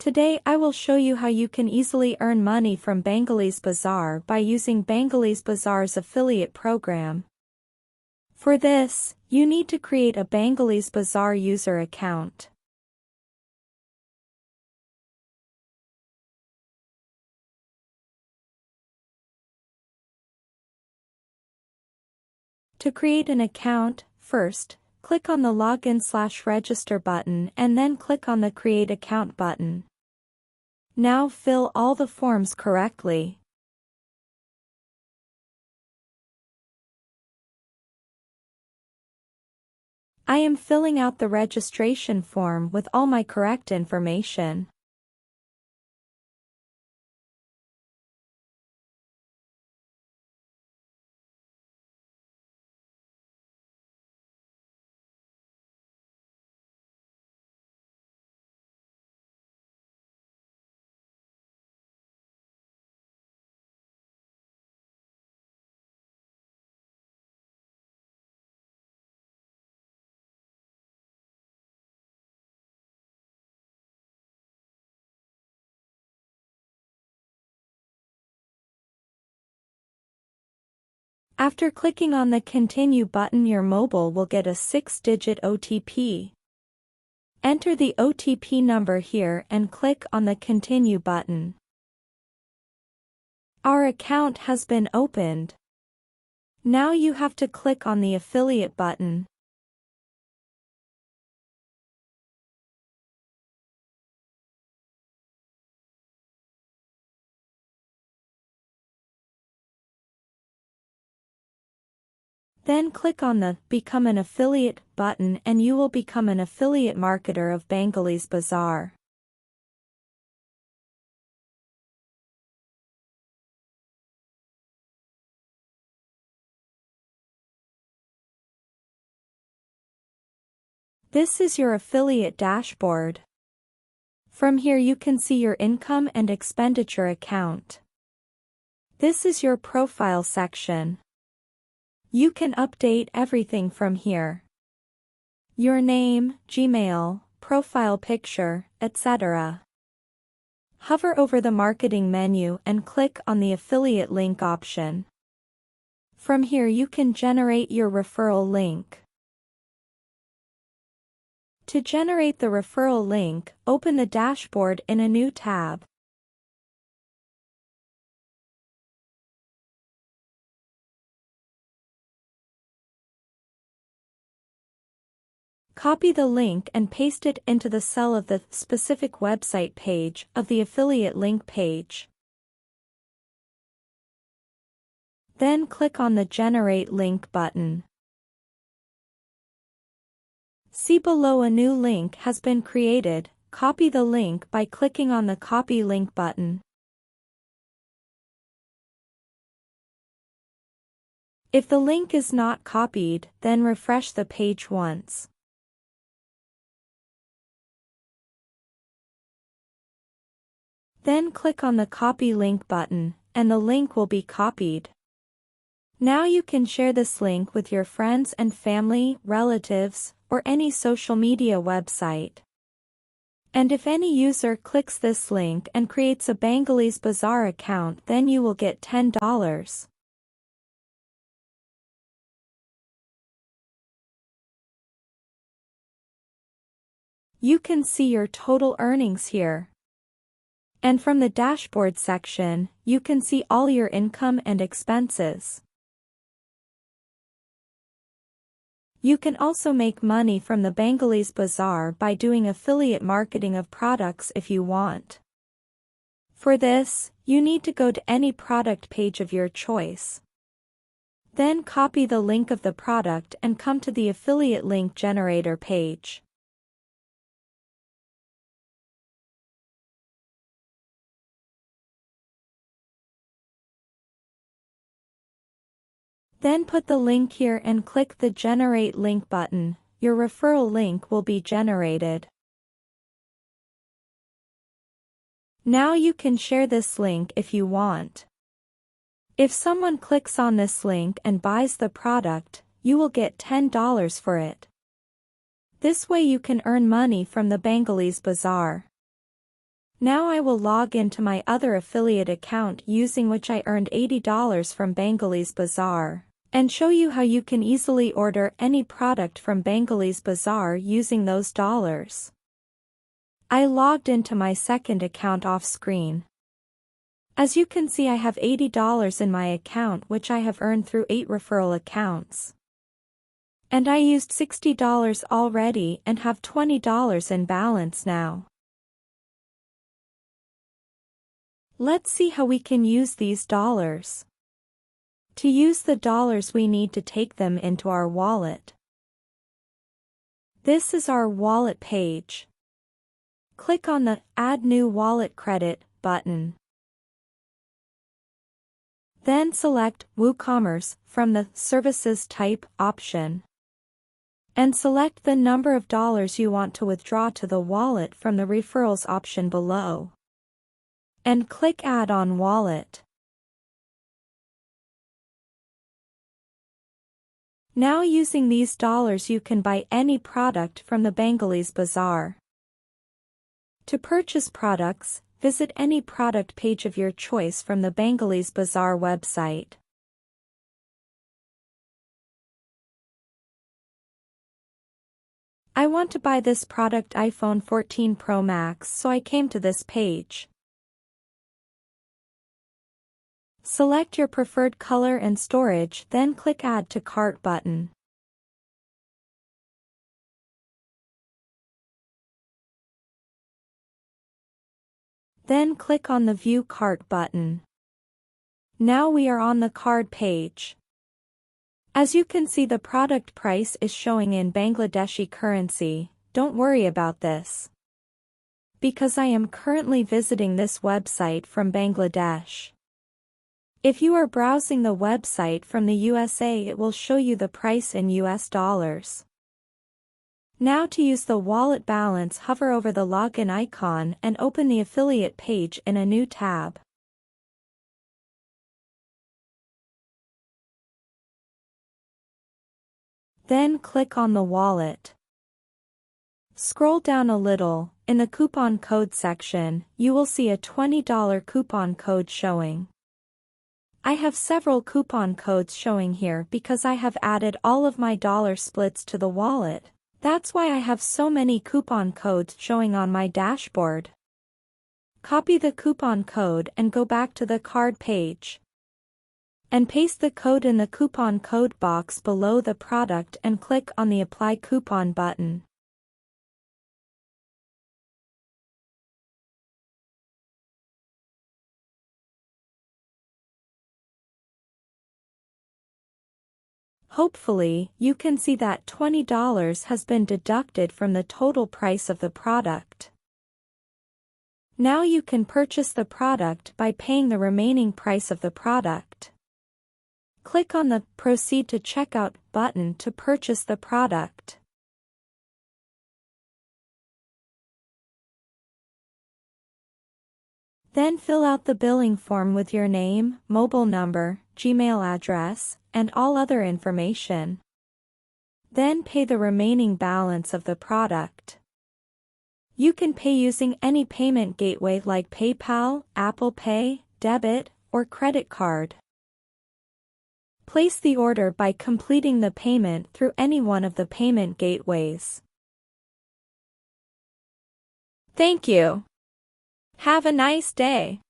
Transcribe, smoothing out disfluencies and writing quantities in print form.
Today I will show you how you can easily earn money from Bangaliesbazar by using Bangaliesbazar's affiliate program. For this, you need to create a Bangaliesbazar user account. To create an account, first, click on the Login/Register button and then click on the Create Account button. Now fill all the forms correctly. I am filling out the registration form with all my correct information. After clicking on the Continue button, your mobile will get a 6-digit OTP. Enter the OTP number here and click on the Continue button. Our account has been opened. Now you have to click on the Affiliate button. Then click on the Become an Affiliate button and you will become an affiliate marketer of Bangaliesbazar. This is your affiliate dashboard. From here you can see your income and expenditure account. This is your profile section. You can update everything from here. Your name, Gmail, profile picture, etc. Hover over the marketing menu and click on the affiliate link option. From here you can generate your referral link. To generate the referral link, open the dashboard in a new tab. Copy the link and paste it into the cell of the specific website page of the affiliate link page. Then click on the Generate Link button. See below a new link has been created. Copy the link by clicking on the Copy Link button. If the link is not copied, then refresh the page once. Then click on the Copy Link button, and the link will be copied. Now you can share this link with your friends and family, relatives, or any social media website. And if any user clicks this link and creates a Bangaliesbazar account, then you will get $10. You can see your total earnings here. And from the dashboard section, you can see all your income and expenses. You can also make money from the Bangaliesbazar by doing affiliate marketing of products if you want. For this, you need to go to any product page of your choice. Then copy the link of the product and come to the affiliate link generator page. Then put the link here and click the Generate Link button. Your referral link will be generated. Now you can share this link if you want. If someone clicks on this link and buys the product, you will get $10 for it. This way you can earn money from the Bangaliesbazar. Now I will log into my other affiliate account using which I earned $80 from Bangaliesbazar, and show you how you can easily order any product from Bangaliesbazar using those dollars. I logged into my second account off screen. As you can see, I have $80 in my account which I have earned through 8 referral accounts. And I used $60 already and have $20 in balance now. Let's see how we can use these dollars. To use the dollars we need to take them into our wallet. This is our wallet page. Click on the Add New Wallet Credit button. Then select WooCommerce from the Services Type option. And select the number of dollars you want to withdraw to the wallet from the Referrals option below. And click Add on Wallet. Now using these dollars you can buy any product from the Bangaliesbazar. To purchase products, visit any product page of your choice from the Bangaliesbazar website. I want to buy this product iPhone 14 Pro Max, so I came to this page. Select your preferred color and storage, then click Add to Cart button. Then click on the View Cart button. Now we are on the card page. As you can see, the product price is showing in Bangladeshi currency. Don't worry about this, because I am currently visiting this website from Bangladesh. If you are browsing the website from the USA, it will show you the price in US dollars. Now to use the wallet balance, hover over the login icon and open the affiliate page in a new tab. Then click on the wallet. Scroll down a little. In the coupon code section, you will see a $20 coupon code showing. I have several coupon codes showing here because I have added all of my dollar splits to the wallet. That's why I have so many coupon codes showing on my dashboard. Copy the coupon code and go back to the card page. And paste the code in the coupon code box below the product and click on the Apply Coupon button. Hopefully, you can see that $20 has been deducted from the total price of the product. Now you can purchase the product by paying the remaining price of the product. Click on the Proceed to Checkout button to purchase the product. Then fill out the billing form with your name, mobile number, Gmail address, and all other information. Then pay the remaining balance of the product. You can pay using any payment gateway like PayPal, Apple Pay, debit, or credit card. Place the order by completing the payment through any one of the payment gateways. Thank you. Have a nice day.